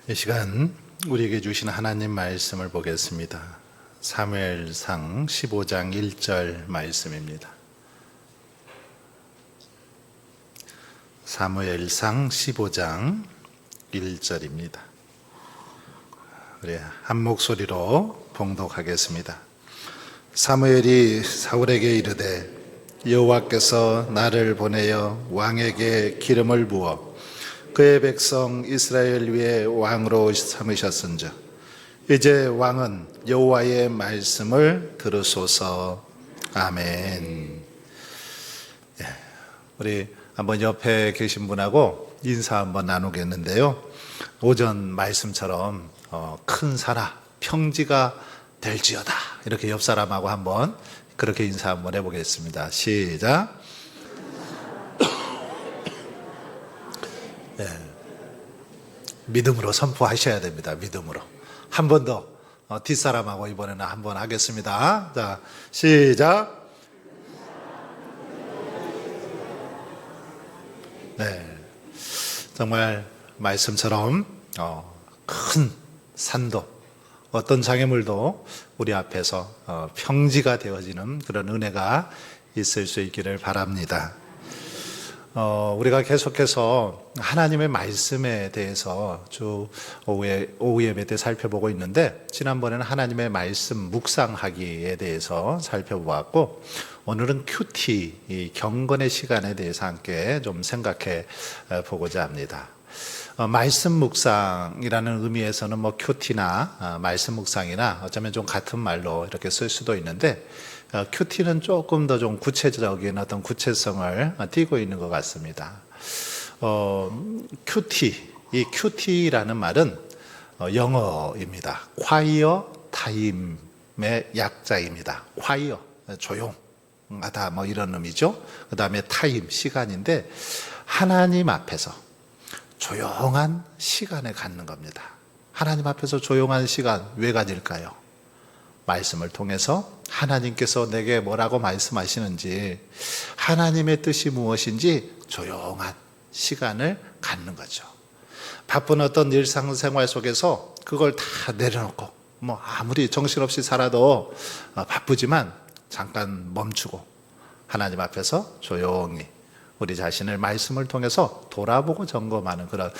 이 시간 우리에게 주신 하나님 말씀을 보겠습니다. 사무엘상 15장 1절 말씀입니다. 사무엘상 15장 1절입니다. 우리 한 목소리로 봉독하겠습니다. 사무엘이 사울에게 이르되 여호와께서 나를 보내어 왕에게 기름을 부어 그의 백성 이스라엘 위에 왕으로 삼으셨은즉 이제 왕은 여호와의 말씀을 들으소서. 아멘. 우리 한번 옆에 계신 분하고 인사 한번 나누겠는데요. 오전 말씀처럼 큰 사라 평지가 될지어다 이렇게 옆 사람하고 한번 그렇게 인사 한번 해보겠습니다. 시작. 믿음으로 선포하셔야 됩니다. 믿음으로. 한 번 더 뒷사람하고 이번에는 한번 하겠습니다. 자, 시작. 네, 정말 말씀처럼 큰 산도 어떤 장애물도 우리 앞에서 평지가 되어지는 그런 은혜가 있을 수 있기를 바랍니다. 우리가 계속해서 하나님의 말씀에 대해서 주 오후 예배 때 살펴보고 있는데, 지난번에는 하나님의 말씀 묵상하기에 대해서 살펴보았고, 오늘은 큐티, 이 경건의 시간에 대해서 함께 좀 생각해 보고자 합니다. 말씀 묵상이라는 의미에서는 뭐 큐티나 말씀 묵상이나 어쩌면 좀 같은 말로 이렇게 쓸 수도 있는데, 큐티는 조금 더 좀 구체적인 어떤 구체성을 띠고 있는 것 같습니다. 큐티, 이 큐티라는 말은 영어입니다. quiet time의 약자입니다. quiet, 조용하다 뭐 이런 의미죠. 그 다음에 time, 시간인데 하나님 앞에서 조용한 시간을 갖는 겁니다. 하나님 앞에서 조용한 시간 왜 가질까요? 말씀을 통해서 하나님께서 내게 뭐라고 말씀하시는지, 하나님의 뜻이 무엇인지 조용한 시간을 갖는 거죠. 바쁜 어떤 일상생활 속에서 그걸 다 내려놓고 뭐 아무리 정신없이 살아도 바쁘지만 잠깐 멈추고 하나님 앞에서 조용히 우리 자신을 말씀을 통해서 돌아보고 점검하는 그런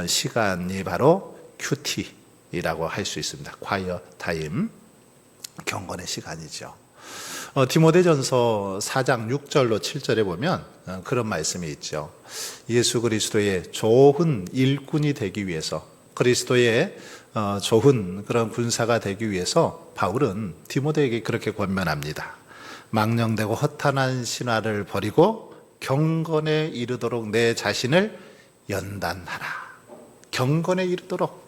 시간이 바로 큐티라고 할 수 있습니다. quiet time, 경건의 시간이죠. 디모데전서 4장 6절로 7절에 보면 그런 말씀이 있죠. 예수 그리스도의 좋은 일꾼이 되기 위해서, 그리스도의 좋은 그런 군사가 되기 위해서 바울은 디모데에게 그렇게 권면합니다. 망령되고 허탄한 신화를 버리고 경건에 이르도록 내 자신을 연단하라. 경건에 이르도록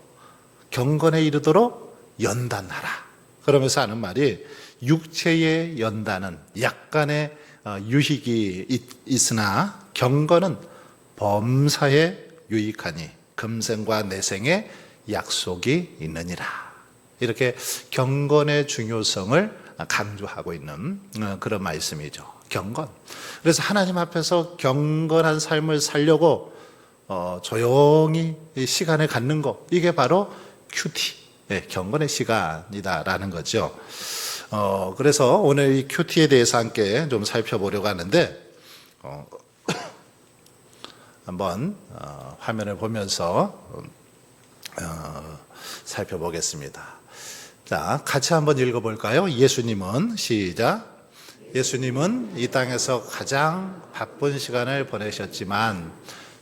연단하라. 그러면서 하는 말이, 육체의 연단은 약간의 유익이 있으나 경건은 범사에 유익하니 금생과 내생에 약속이 있느니라. 이렇게 경건의 중요성을 강조하고 있는 그런 말씀이죠. 경건. 그래서 하나님 앞에서 경건한 삶을 살려고 조용히 시간을 갖는 것, 이게 바로 큐티, 경건의 시간이다라는 거죠. 그래서 오늘 이 큐티에 대해서 함께 좀 살펴보려고 하는데, 한번 화면을 보면서 살펴보겠습니다. 자, 같이 한번 읽어볼까요? 예수님은, 시작. 예수님은 이 땅에서 가장 바쁜 시간을 보내셨지만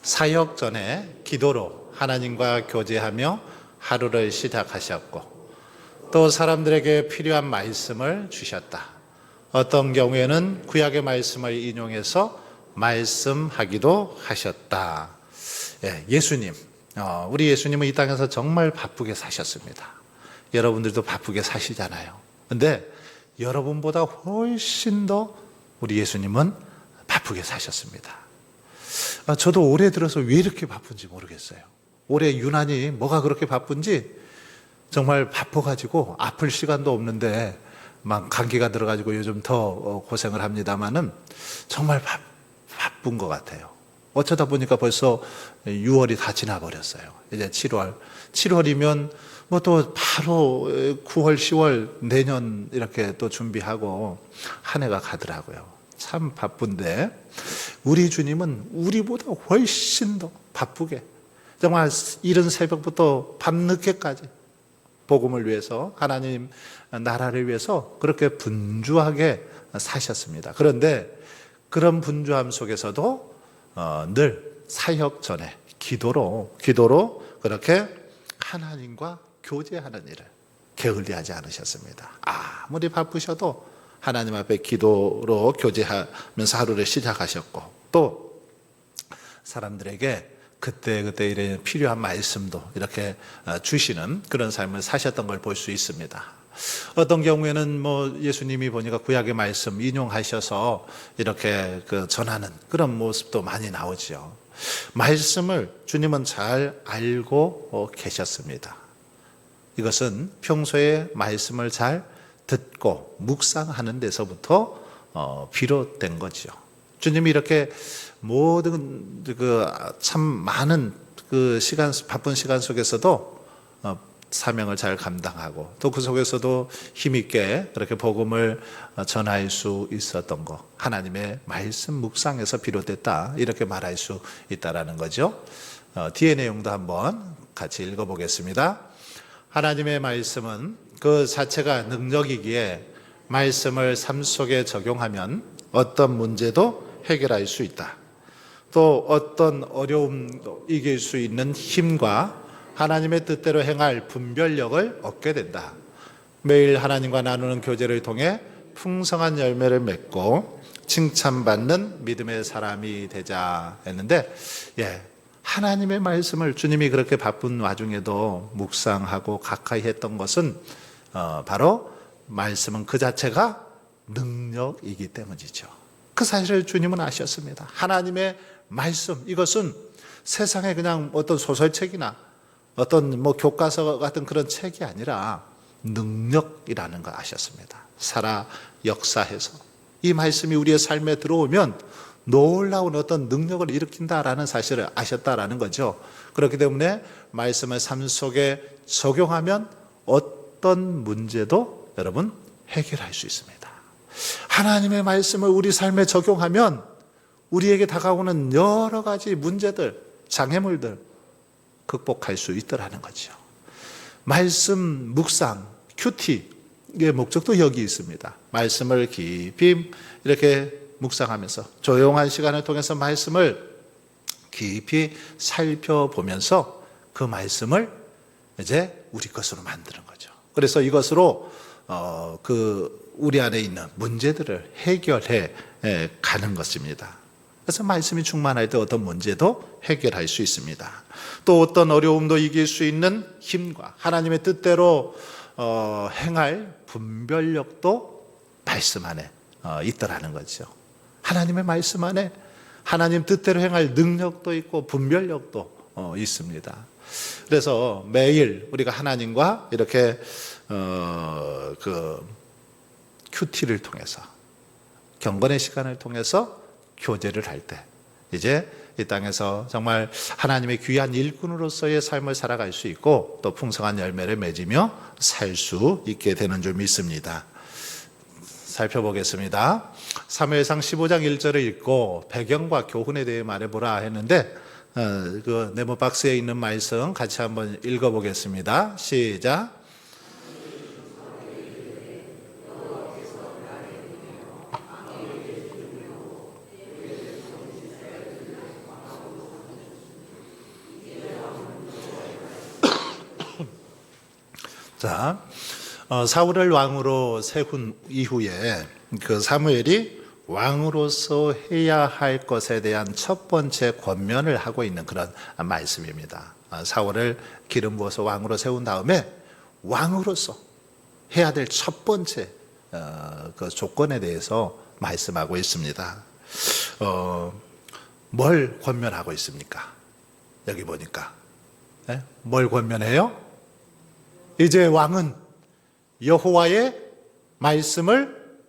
사역 전에 기도로 하나님과 교제하며 하루를 시작하셨고, 또 사람들에게 필요한 말씀을 주셨다. 어떤 경우에는 구약의 말씀을 인용해서 말씀하기도 하셨다. 예수님, 우리 예수님은 이 땅에서 정말 바쁘게 사셨습니다. 여러분들도 바쁘게 사시잖아요. 근데 여러분보다 훨씬 더 우리 예수님은 바쁘게 사셨습니다. 저도 올해 들어서 왜 이렇게 바쁜지 모르겠어요. 올해 유난히 뭐가 그렇게 바쁜지, 정말 바빠가지고 아플 시간도 없는데 막 감기가 들어가지고 요즘 더 고생을 합니다만은 정말 바쁜 것 같아요. 어쩌다 보니까 벌써 6월이 다 지나버렸어요. 이제 7월. 7월이면 뭐 또 바로 9월, 10월 내년 이렇게 또 준비하고 한 해가 가더라고요. 참 바쁜데 우리 주님은 우리보다 훨씬 더 바쁘게 정말 이른 새벽부터 밤늦게까지 복음을 위해서 하나님 나라를 위해서 그렇게 분주하게 사셨습니다. 그런데 그런 분주함 속에서도 늘 사역 전에 기도로 그렇게 하나님과 교제하는 일을 게을리하지 않으셨습니다. 아무리 바쁘셔도 하나님 앞에 기도로 교제하면서 하루를 시작하셨고 또 사람들에게 그때 이래 필요한 말씀도 이렇게 주시는 그런 삶을 사셨던 걸 볼 수 있습니다. 어떤 경우에는 뭐 예수님이 보니까 구약의 말씀 인용하셔서 이렇게 전하는 그런 모습도 많이 나오죠. 말씀을 주님은 잘 알고 계셨습니다. 이것은 평소에 말씀을 잘 듣고 묵상하는 데서부터 비롯된 거죠. 주님이 이렇게 모든 참 많은 바쁜 시간 속에서도 사명을 잘 감당하고 또 그 속에서도 힘있게 그렇게 복음을 전할 수 있었던 것, 하나님의 말씀 묵상에서 비롯됐다 이렇게 말할 수 있다라는 거죠. 뒤의 내용도 한번 같이 읽어보겠습니다. 하나님의 말씀은 그 자체가 능력이기에 말씀을 삶 속에 적용하면 어떤 문제도 해결할 수 있다. 또 어떤 어려움도 이길 수 있는 힘과 하나님의 뜻대로 행할 분별력을 얻게 된다. 매일 하나님과 나누는 교제를 통해 풍성한 열매를 맺고 칭찬받는 믿음의 사람이 되자 했는데, 하나님의 말씀을 주님이 그렇게 바쁜 와중에도 묵상하고 가까이 했던 것은 바로 말씀은 그 자체가 능력이기 때문이죠. 그 사실을 주님은 아셨습니다. 하나님의 말씀, 이것은 세상에 그냥 어떤 소설책이나 어떤 교과서 같은 그런 책이 아니라 능력이라는 걸 아셨습니다. 살아 역사해서 이 말씀이 우리의 삶에 들어오면 놀라운 어떤 능력을 일으킨다라는 사실을 아셨다라는 거죠. 그렇기 때문에 말씀을 삶 속에 적용하면 어떤 문제도 여러분 해결할 수 있습니다. 하나님의 말씀을 우리 삶에 적용하면 우리에게 다가오는 여러 가지 문제들, 장애물들 극복할 수 있더라는 거죠. 말씀 묵상, 큐티의 목적도 여기 있습니다. 말씀을 깊이 이렇게 묵상하면서 조용한 시간을 통해서 말씀을 깊이 살펴보면서 그 말씀을 이제 우리 것으로 만드는 거죠. 그래서 이것으로 우리 안에 있는 문제들을 해결해 가는 것입니다. 그래서 말씀이 충만할 때 어떤 문제도 해결할 수 있습니다. 또 어떤 어려움도 이길 수 있는 힘과 하나님의 뜻대로 행할 분별력도 말씀 안에 있더라는 거죠. 하나님의 말씀 안에 하나님 뜻대로 행할 능력도 있고 분별력도 있습니다. 그래서 매일 우리가 하나님과 이렇게 큐티를 통해서 경건의 시간을 통해서 교제를 할 때 이제 이 땅에서 정말 하나님의 귀한 일꾼으로서의 삶을 살아갈 수 있고 또 풍성한 열매를 맺으며 살 수 있게 되는 줄 믿습니다. 살펴보겠습니다. 사무엘상 15장 1절을 읽고 배경과 교훈에 대해 말해보라 했는데 그 네모 박스에 있는 말씀 같이 한번 읽어보겠습니다. 시작. 자, 사울을 왕으로 세운 이후에 그 사무엘이 왕으로서 해야 할 것에 대한 첫 번째 권면을 하고 있는 그런 말씀입니다. 사울을 기름 부어서 왕으로 세운 다음에 왕으로서 해야 될 첫 번째 그 조건에 대해서 말씀하고 있습니다. 뭘 권면하고 있습니까? 여기 보니까 뭘 권면해요? 이제 왕은 여호와의 말씀을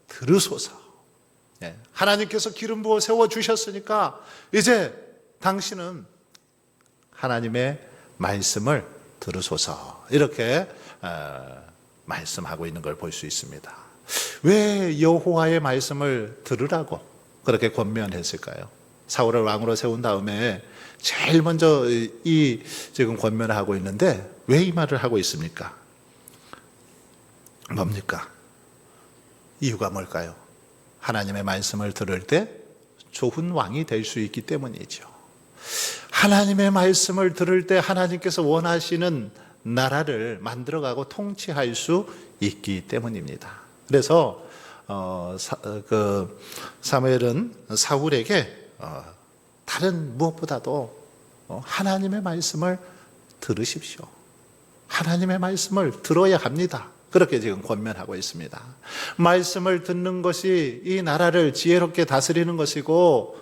들으소서. 하나님께서 기름 부어 세워주셨으니까 이제 당신은 하나님의 말씀을 들으소서, 이렇게 말씀하고 있는 걸 볼 수 있습니다. 왜 여호와의 말씀을 들으라고 그렇게 권면했을까요? 사울을 왕으로 세운 다음에 제일 먼저 이 지금 권면을 하고 있는데 왜 이 말을 하고 있습니까? 뭡니까? 이유가 뭘까요? 하나님의 말씀을 들을 때 좋은 왕이 될 수 있기 때문이죠. 하나님의 말씀을 들을 때 하나님께서 원하시는 나라를 만들어가고 통치할 수 있기 때문입니다. 그래서 사무엘은 사울에게 다른 무엇보다도 하나님의 말씀을 들으십시오. 하나님의 말씀을 들어야 합니다. 그렇게 지금 권면하고 있습니다. 말씀을 듣는 것이 이 나라를 지혜롭게 다스리는 것이고,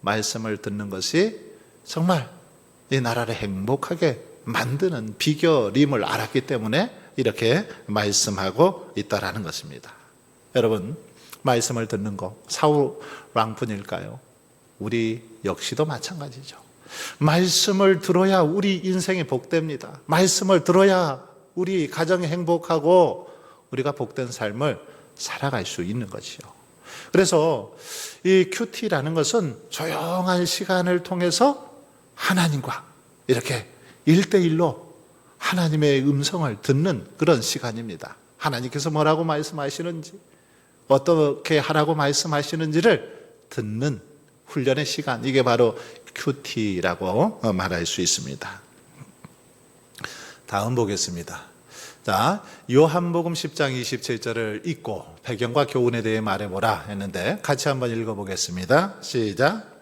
말씀을 듣는 것이 정말 이 나라를 행복하게 만드는 비결임을 알았기 때문에 이렇게 말씀하고 있다라는 것입니다. 여러분, 말씀을 듣는 거 사울 왕뿐일까요? 우리 역시도 마찬가지죠. 말씀을 들어야 우리 인생이 복됩니다. 말씀을 들어야 우리 가정이 행복하고 우리가 복된 삶을 살아갈 수 있는 것이요. 그래서 이 큐티라는 것은 조용한 시간을 통해서 하나님과 이렇게 1대1로 하나님의 음성을 듣는 그런 시간입니다. 하나님께서 뭐라고 말씀하시는지, 어떻게 하라고 말씀하시는지를 듣는 훈련의 시간, 이게 바로 큐티라고 말할 수 있습니다. 다음 보겠습니다. 자, 요한복음 10장 27절을 읽고 배경과 교훈에 대해 말해보라 했는데 같이 한번 읽어보겠습니다. 시작.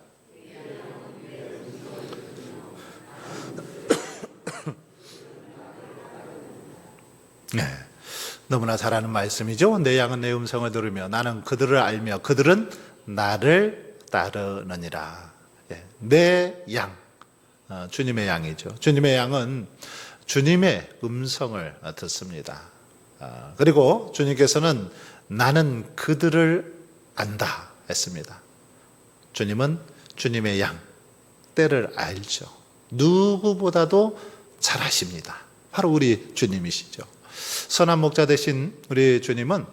네, 너무나 잘 아는 말씀이죠. 내 양은 내 음성을 들으며 나는 그들을 알며 그들은 나를 따르느니라. 내 양, 주님의 양이죠. 주님의 양은 주님의 음성을 듣습니다. 그리고 주님께서는 나는 그들을 안다 했습니다. 주님은 주님의 양, 때를 알죠. 누구보다도 잘 아십니다. 바로 우리 주님이시죠. 선한 목자 되신 우리 주님은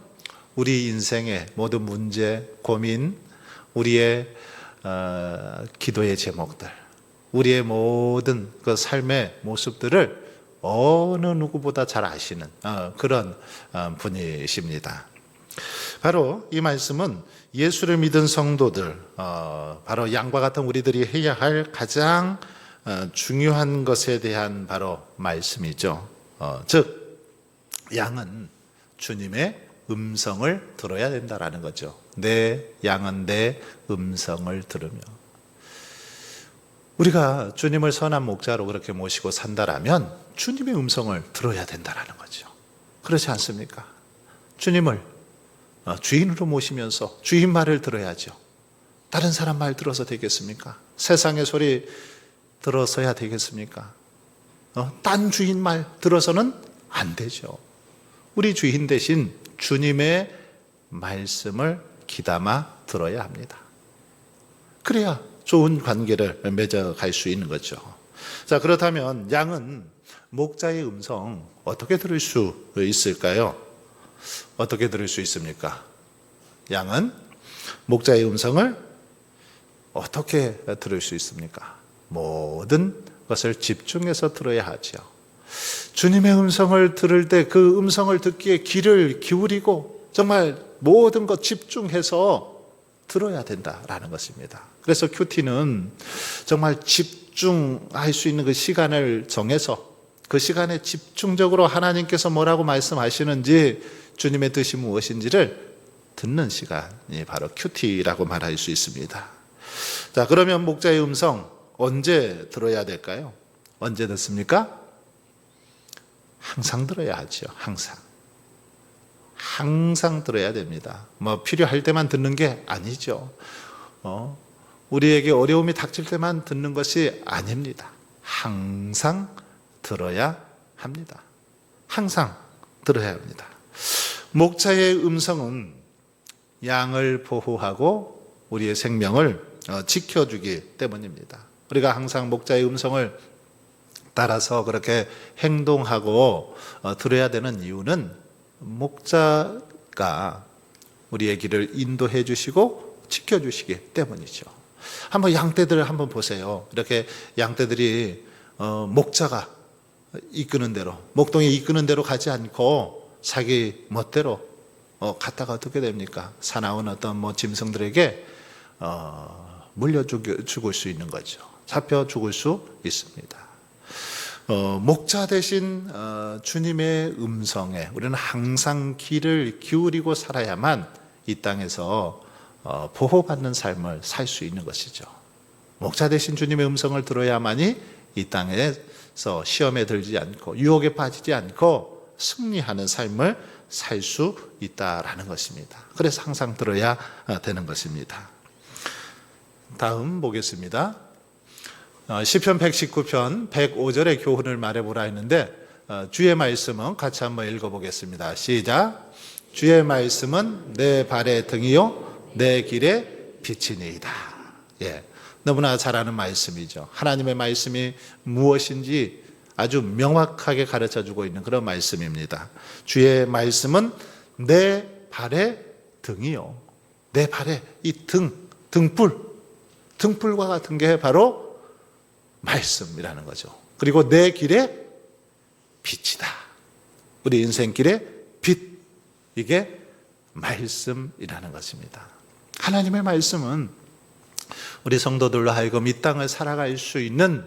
우리 인생의 모든 문제, 고민, 우리의 기도의 제목들, 우리의 모든 그 삶의 모습들을 어느 누구보다 잘 아시는 그런 분이십니다. 바로 이 말씀은 예수를 믿은 성도들, 바로 양과 같은 우리들이 해야 할 가장 중요한 것에 대한 바로 말씀이죠. 즉 양은 주님의 음성을 들어야 된다라는 거죠. 내 양은 내 음성을 들으며, 우리가 주님을 선한 목자로 그렇게 모시고 산다라면 주님의 음성을 들어야 된다라는 거죠. 그렇지 않습니까? 주님을 주인으로 모시면서 주인 말을 들어야죠. 다른 사람 말 들어서 되겠습니까? 세상의 소리 들어서야 되겠습니까? 딴 주인 말 들어서는 안 되죠. 우리 주인 대신 주님의 말씀을 귀담아 들어야 합니다. 그래야 좋은 관계를 맺어갈 수 있는 거죠. 자, 그렇다면 양은 목자의 음성 어떻게 들을 수 있을까요? 어떻게 들을 수 있습니까? 양은 목자의 음성을 어떻게 들을 수 있습니까? 모든 것을 집중해서 들어야 하죠. 주님의 음성을 들을 때 그 음성을 듣기에 귀를 기울이고 정말 모든 것 집중해서 들어야 된다라는 것입니다. 그래서 큐티는 정말 집중할 수 있는 그 시간을 정해서 그 시간에 집중적으로 하나님께서 뭐라고 말씀하시는지, 주님의 뜻이 무엇인지를 듣는 시간이 바로 큐티라고 말할 수 있습니다. 자, 그러면 목자의 음성 언제 들어야 될까요? 언제 듣습니까? 항상 들어야 하죠. 항상 들어야 됩니다. 필요할 때만 듣는 게 아니죠. 우리에게 어려움이 닥칠 때만 듣는 것이 아닙니다. 항상 들어야 합니다. 항상 들어야 합니다. 목자의 음성은 양을 보호하고 우리의 생명을 지켜주기 때문입니다. 우리가 항상 목자의 음성을 따라서 그렇게 행동하고 들어야 되는 이유는 목자가 우리의 길을 인도해 주시고 지켜주시기 때문이죠. 한번 양떼들을 한번 보세요. 이렇게 양떼들이 목자가 이끄는 대로, 목동이 이끄는 대로 가지 않고 자기 멋대로 갔다가 어떻게 됩니까? 사나운 어떤 짐승들에게 물려 죽을 수 있는 거죠. 잡혀 죽을 수 있습니다. 목자 대신 주님의 음성에 우리는 항상 귀를 기울이고 살아야만 이 땅에서 보호받는 삶을 살 수 있는 것이죠. 목자 대신 주님의 음성을 들어야만이 이 땅에서 시험에 들지 않고 유혹에 빠지지 않고 승리하는 삶을 살 수 있다라는 것입니다. 그래서 항상 들어야 되는 것입니다. 다음 보겠습니다. 시편 119편 105절의 교훈을 말해보라 했는데 주의 말씀은 같이 한번 읽어보겠습니다. 시작. 주의 말씀은 내 발의 등이요 내 길의 빛이니이다. 예, 너무나 잘 아는 말씀이죠. 하나님의 말씀이 무엇인지 아주 명확하게 가르쳐주고 있는 그런 말씀입니다. 주의 말씀은 내 발의 등이요, 내 발의 이 등불과 같은 게 바로 말씀이라는 거죠. 그리고 내 길의 빛이다. 우리 인생길의 빛, 이게 말씀이라는 것입니다. 하나님의 말씀은 우리 성도들로 하여금 이 땅을 살아갈 수 있는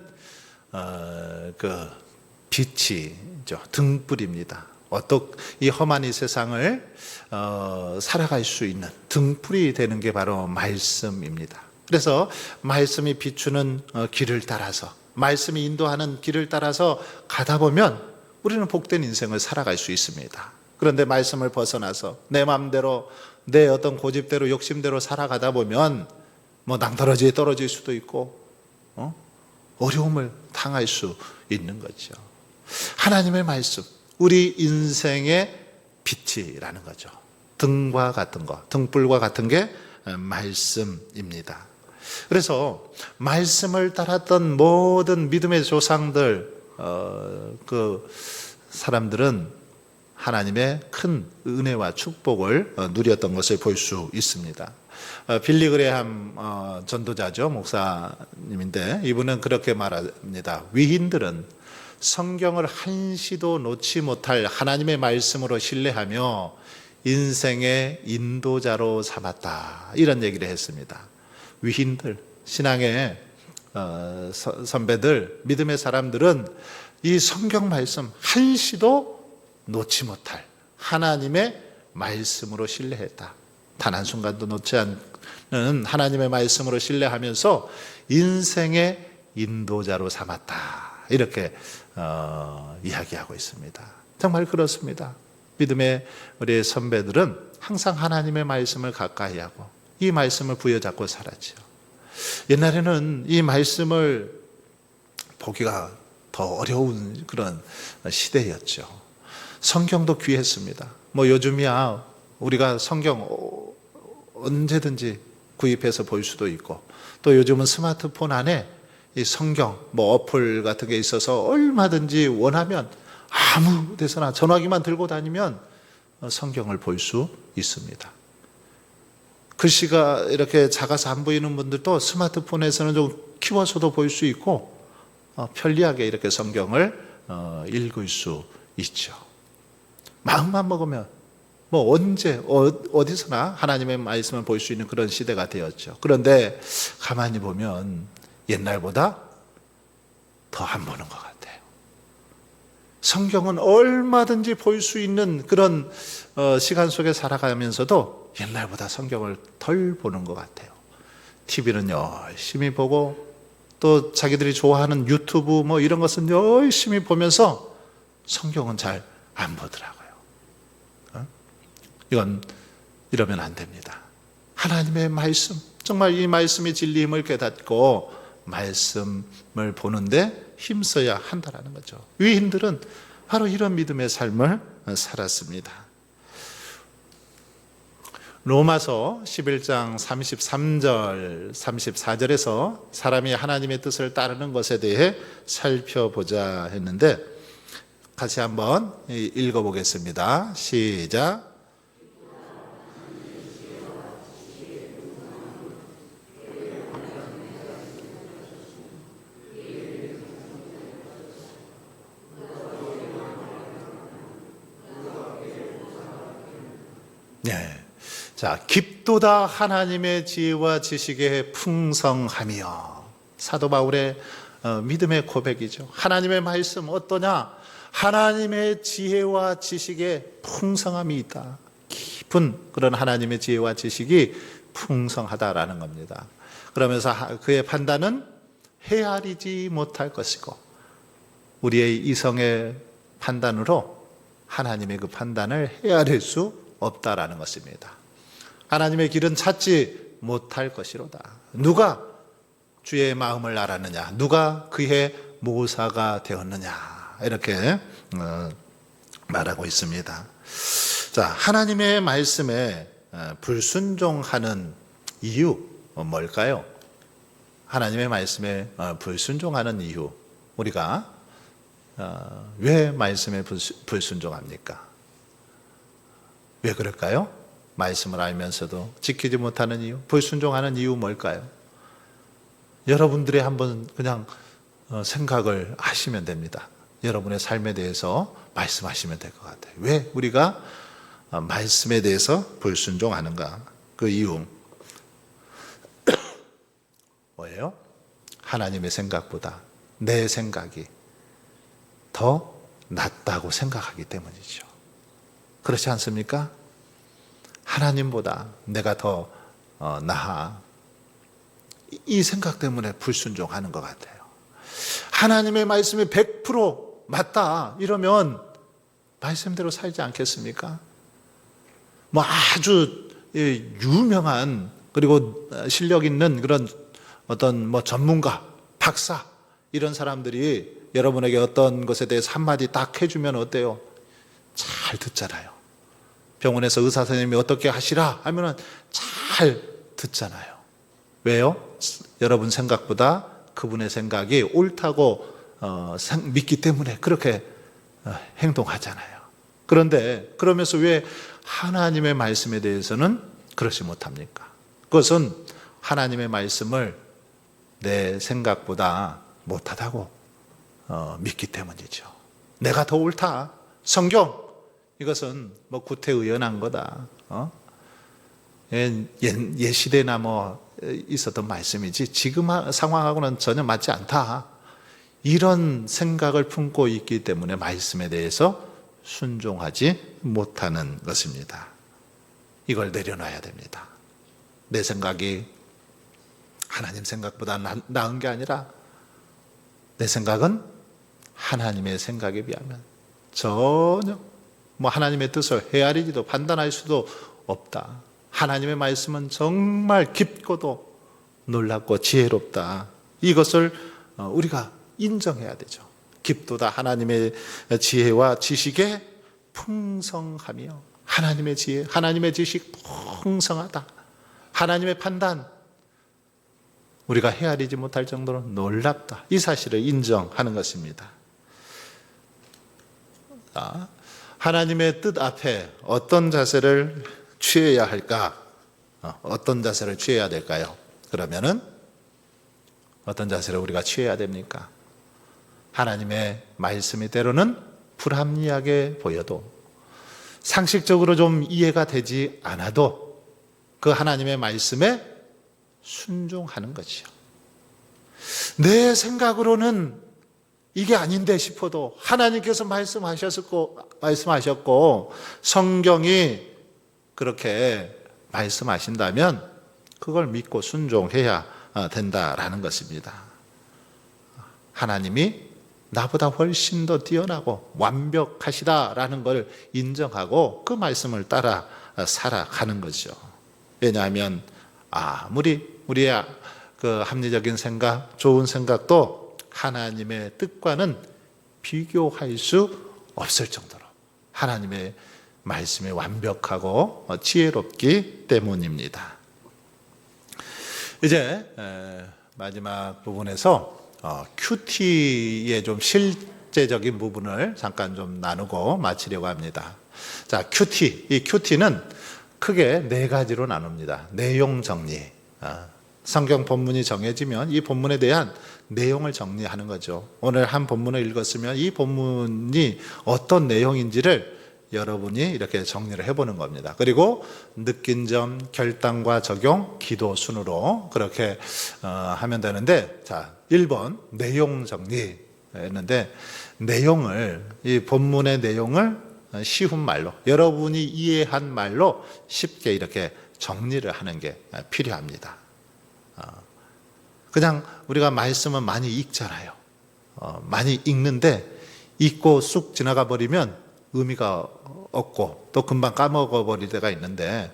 그 빛이죠. 등불입니다. 이 험한 이 세상을 살아갈 수 있는 등불이 되는 게 바로 말씀입니다. 그래서 말씀이 비추는 길을 따라서, 말씀이 인도하는 길을 따라서 가다 보면 우리는 복된 인생을 살아갈 수 있습니다. 그런데 말씀을 벗어나서 내 마음대로, 내 어떤 고집대로, 욕심대로 살아가다 보면 낭떠러지에 떨어질 수도 있고 어려움을 당할 수 있는 거죠. 하나님의 말씀, 우리 인생의 빛이라는 거죠. 등과 같은 거, 등불과 같은 게 말씀입니다. 그래서 말씀을 따랐던 모든 믿음의 조상들, 그 사람들은 하나님의 큰 은혜와 축복을 누렸던 것을 볼 수 있습니다. 빌리 그레함 전도자죠, 목사님인데 이분은 그렇게 말합니다. 위인들은 성경을 한시도 놓지 못할 하나님의 말씀으로 신뢰하며 인생의 인도자로 삼았다, 이런 얘기를 했습니다. 위인들, 신앙의 선배들, 믿음의 사람들은 이 성경 말씀 한시도 놓지 못할 하나님의 말씀으로 신뢰했다. 단 한순간도 놓지 않는 하나님의 말씀으로 신뢰하면서 인생의 인도자로 삼았다, 이렇게 이야기하고 있습니다. 정말 그렇습니다. 믿음의 우리 선배들은 항상 하나님의 말씀을 가까이 하고 이 말씀을 부여잡고 살았죠. 옛날에는 이 말씀을 보기가 더 어려운 그런 시대였죠. 성경도 귀했습니다. 요즘이야 우리가 성경 언제든지 구입해서 볼 수도 있고, 또 요즘은 스마트폰 안에 이 성경 어플 같은 게 있어서 얼마든지 원하면 아무 데서나 전화기만 들고 다니면 성경을 볼 수 있습니다. 글씨가 이렇게 작아서 안 보이는 분들도 스마트폰에서는 좀 키워서도 볼 수 있고 편리하게 이렇게 성경을 읽을 수 있죠. 마음만 먹으면 언제 어디서나 하나님의 말씀을 볼 수 있는 그런 시대가 되었죠. 그런데 가만히 보면 옛날보다 더 안 보는 것 같아요. 성경은 얼마든지 볼 수 있는 그런 시간 속에 살아가면서도 옛날보다 성경을 덜 보는 것 같아요. TV는 열심히 보고 또 자기들이 좋아하는 유튜브 이런 것은 열심히 보면서 성경은 잘 안 보더라고요. 이러면 안 됩니다. 하나님의 말씀, 정말 이 말씀의 진리임을 깨닫고 말씀을 보는데 힘써야 한다는 거죠. 위인들은 바로 이런 믿음의 삶을 살았습니다. 로마서 11장 33절, 34절에서 사람이 하나님의 뜻을 따르는 것에 대해 살펴보자 했는데 같이 한번 읽어보겠습니다. 시작. 네. 자, 깊도다 하나님의 지혜와 지식의 풍성함이여. 사도 바울의 믿음의 고백이죠. 하나님의 말씀 어떠냐? 하나님의 지혜와 지식의 풍성함이 있다. 깊은 그런 하나님의 지혜와 지식이 풍성하다라는 겁니다. 그러면서 그의 판단은 헤아리지 못할 것이고, 우리의 이성의 판단으로 하나님의 그 판단을 헤아릴 수 없다라는 것입니다. 하나님의 길은 찾지 못할 것이로다. 누가 주의 마음을 알았느냐? 누가 그의 모사가 되었느냐? 이렇게 말하고 있습니다. 자, 하나님의 말씀에 불순종하는 이유 뭘까요? 하나님의 말씀에 불순종하는 이유, 우리가 왜 말씀에 불순종합니까? 왜 그럴까요? 말씀을 알면서도 지키지 못하는 이유, 불순종하는 이유 뭘까요? 여러분들이 한번 그냥 생각을 하시면 됩니다. 여러분의 삶에 대해서 말씀하시면 될 것 같아요. 왜 우리가 말씀에 대해서 불순종하는가? 그 이유 뭐예요? 하나님의 생각보다 내 생각이 더 낫다고 생각하기 때문이죠. 그렇지 않습니까? 하나님보다 내가 더 나아. 이 생각 때문에 불순종하는 것 같아요. 하나님의 말씀이 100% 맞다 이러면 말씀대로 살지 않겠습니까? 뭐 아주 유명한 그리고 실력 있는 그런 어떤 뭐 전문가, 박사 이런 사람들이 여러분에게 어떤 것에 대해서 한마디 딱 해주면 어때요? 잘 듣잖아요. 병원에서 의사 선생님이 어떻게 하시라 하면은 잘 듣잖아요. 왜요? 여러분 생각보다 그분의 생각이 옳다고 믿기 때문에 그렇게 행동하잖아요. 그런데 그러면서 왜 하나님의 말씀에 대해서는 그렇지 못합니까? 그것은 하나님의 말씀을 내 생각보다 못하다고 믿기 때문이죠. 내가 더 옳다. 성경 이것은 뭐 구태의연한 거다. 옛시대나 뭐 있었던 말씀이지 지금 상황하고는 전혀 맞지 않다. 이런 생각을 품고 있기 때문에 말씀에 대해서 순종하지 못하는 것입니다. 이걸 내려놔야 됩니다. 내 생각이 하나님 생각보다 나은 게 아니라 내 생각은 하나님의 생각에 비하면 전혀 뭐 하나님의 뜻을 헤아리지도 판단할 수도 없다. 하나님의 말씀은 정말 깊고도 놀랍고 지혜롭다. 이것을 우리가 인정해야 되죠. 깊도다 하나님의 지혜와 지식의 풍성하며 하나님의 지혜, 하나님의 지식 풍성하다. 하나님의 판단 우리가 헤아리지 못할 정도로 놀랍다. 이 사실을 인정하는 것입니다. 하나님의 뜻 앞에 어떤 자세를 취해야 할까? 어떤 자세를 취해야 될까요? 그러면은 어떤 자세를 우리가 취해야 됩니까? 하나님의 말씀이 때로는 불합리하게 보여도 상식적으로 좀 이해가 되지 않아도 그 하나님의 말씀에 순종하는 거지요. 내 생각으로는 이게 아닌데 싶어도 하나님께서 말씀하셨고 성경이 그렇게 말씀하신다면 그걸 믿고 순종해야 된다라는 것입니다. 하나님이 나보다 훨씬 더 뛰어나고 완벽하시다라는 걸 인정하고 그 말씀을 따라 살아가는 거죠. 왜냐하면 아무리 우리의 그 합리적인 생각, 좋은 생각도 하나님의 뜻과는 비교할 수 없을 정도로 하나님의 말씀이 완벽하고 지혜롭기 때문입니다. 이제 마지막 부분에서 큐티의 좀 실제적인 부분을 잠깐 좀 나누고 마치려고 합니다. 자, 큐티. 이 큐티는 크게 네 가지로 나눕니다. 내용 정리. 성경 본문이 정해지면 이 본문에 대한 내용을 정리하는 거죠. 오늘 한 본문을 읽었으면 이 본문이 어떤 내용인지를 여러분이 이렇게 정리를 해보는 겁니다. 그리고 느낀 점, 결단과 적용, 기도 순으로 그렇게 하면 되는데, 자, 1번 내용 정리 했는데, 이 본문의 내용을 쉬운 말로, 여러분이 이해한 말로 쉽게 이렇게 정리를 하는 게 필요합니다. 그냥 우리가 말씀은 많이 읽잖아요. 많이 읽는데 읽고 쑥 지나가 버리면 의미가 없고 또 금방 까먹어 버릴 때가 있는데,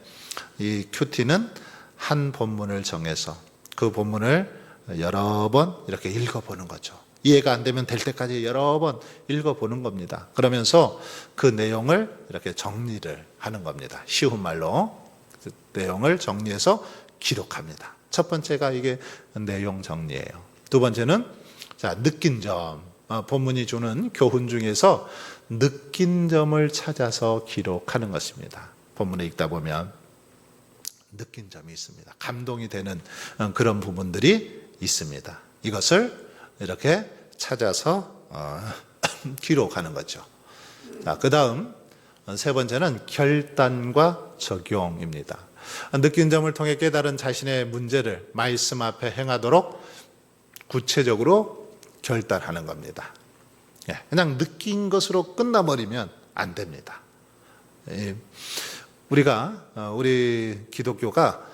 이 큐티는 한 본문을 정해서 그 본문을 여러 번 이렇게 읽어보는 거죠. 이해가 안 되면 될 때까지 여러 번 읽어보는 겁니다. 그러면서 그 내용을 이렇게 정리를 하는 겁니다. 쉬운 말로 그 내용을 정리해서 기록합니다. 첫 번째가 이게 내용 정리예요. 두 번째는 자, 느낀 점. 본문이 주는 교훈 중에서 느낀 점을 찾아서 기록하는 것입니다. 본문을 읽다 보면 느낀 점이 있습니다. 감동이 되는 그런 부분들이 있습니다. 이것을 이렇게 찾아서 기록하는 거죠. 그 다음 세 번째는 결단과 적용입니다. 느낀 점을 통해 깨달은 자신의 문제를 말씀 앞에 행하도록 구체적으로 결단하는 겁니다. 그냥 느낀 것으로 끝나버리면 안 됩니다. 우리 기독교가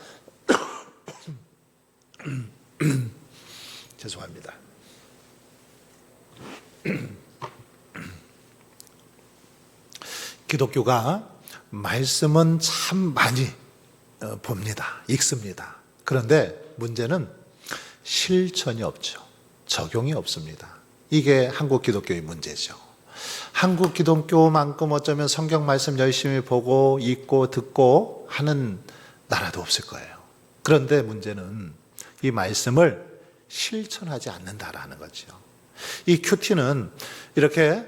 죄송합니다. 기독교가 말씀은 참 많이 봅니다. 읽습니다. 그런데 문제는 실천이 없죠. 적용이 없습니다. 이게 한국 기독교의 문제죠. 한국 기독교만큼 어쩌면 성경 말씀 열심히 보고 읽고 듣고 하는 나라도 없을 거예요. 그런데 문제는 이 말씀을 실천하지 않는다라는 거죠. 이 큐티는 이렇게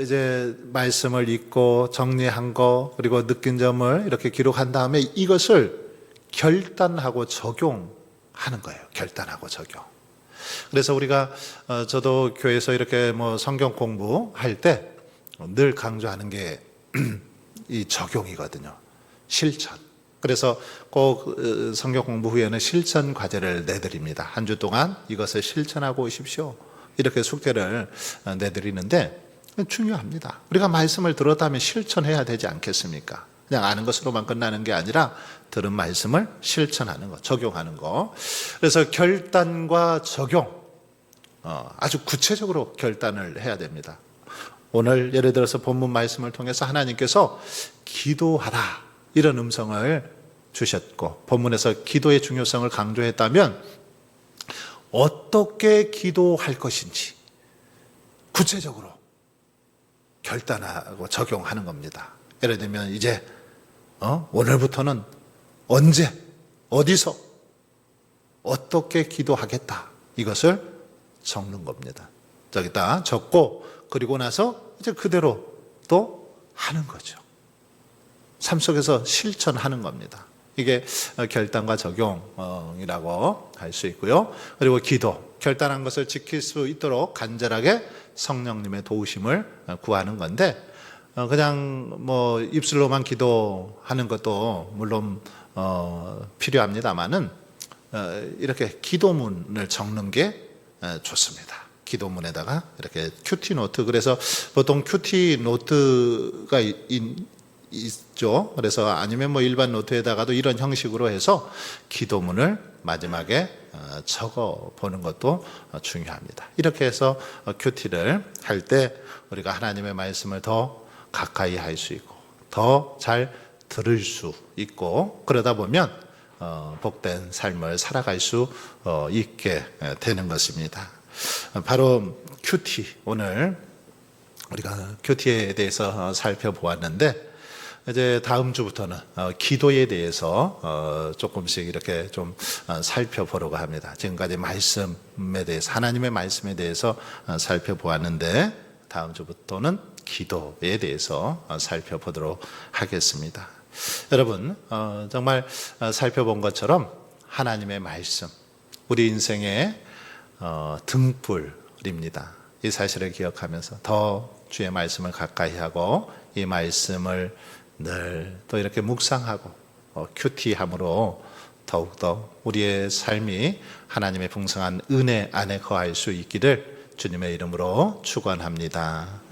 이제 말씀을 읽고 정리한 거 그리고 느낀 점을 이렇게 기록한 다음에 이것을 결단하고 적용하는 거예요. 결단하고 적용. 그래서 우리가 저도 교회에서 이렇게 뭐 성경 공부할 때 늘 강조하는 게 이 적용이거든요. 실천. 그래서 꼭 성경 공부 후에는 실천 과제를 내드립니다. 한 주 동안 이것을 실천하고 오십시오. 이렇게 숙제를 내드리는데 중요합니다. 우리가 말씀을 들었다면 실천해야 되지 않겠습니까? 그냥 아는 것으로만 끝나는 게 아니라 들은 말씀을 실천하는 것, 적용하는 것. 그래서 결단과 적용, 아주 구체적으로 결단을 해야 됩니다. 오늘 예를 들어서 본문 말씀을 통해서 하나님께서 기도하라 이런 음성을 주셨고 본문에서 기도의 중요성을 강조했다면 어떻게 기도할 것인지 구체적으로 결단하고 적용하는 겁니다. 예를 들면 이제 오늘부터는 언제 어디서 어떻게 기도하겠다 이것을 적는 겁니다. 저기다 적고 그리고 나서 이제 그대로 또 하는 거죠. 삶 속에서 실천하는 겁니다. 이게 결단과 적용이라고 할 수 있고요. 그리고 기도, 결단한 것을 지킬 수 있도록 간절하게 성령님의 도우심을 구하는 건데 그냥 뭐 입술로만 기도하는 것도 물론 필요합니다만은 이렇게 기도문을 적는 게 좋습니다. 기도문에다가 이렇게 큐티 노트, 그래서 보통 큐티 노트가 있죠. 그래서 아니면 뭐 일반 노트에다가도 이런 형식으로 해서 기도문을 마지막에 적어 보는 것도 중요합니다. 이렇게 해서 큐티를 할 때 우리가 하나님의 말씀을 더 가까이 할 수 있고 더 잘 들을 수 있고 그러다 보면 복된 삶을 살아갈 수 있게 되는 것입니다. 바로 큐티, 오늘 우리가 큐티에 대해서 살펴보았는데 이제 다음 주부터는 기도에 대해서 조금씩 이렇게 좀 살펴보려고 합니다. 지금까지 말씀에 대해서, 하나님의 말씀에 대해서 살펴보았는데 다음 주부터는 기도에 대해서 살펴보도록 하겠습니다. 여러분, 정말 살펴본 것처럼 하나님의 말씀, 우리 인생의 등불입니다. 이 사실을 기억하면서 더 주의 말씀을 가까이 하고 이 말씀을 늘 또 이렇게 묵상하고 큐티함으로 더욱더 우리의 삶이 하나님의 풍성한 은혜 안에 거할 수 있기를 주님의 이름으로 축원합니다.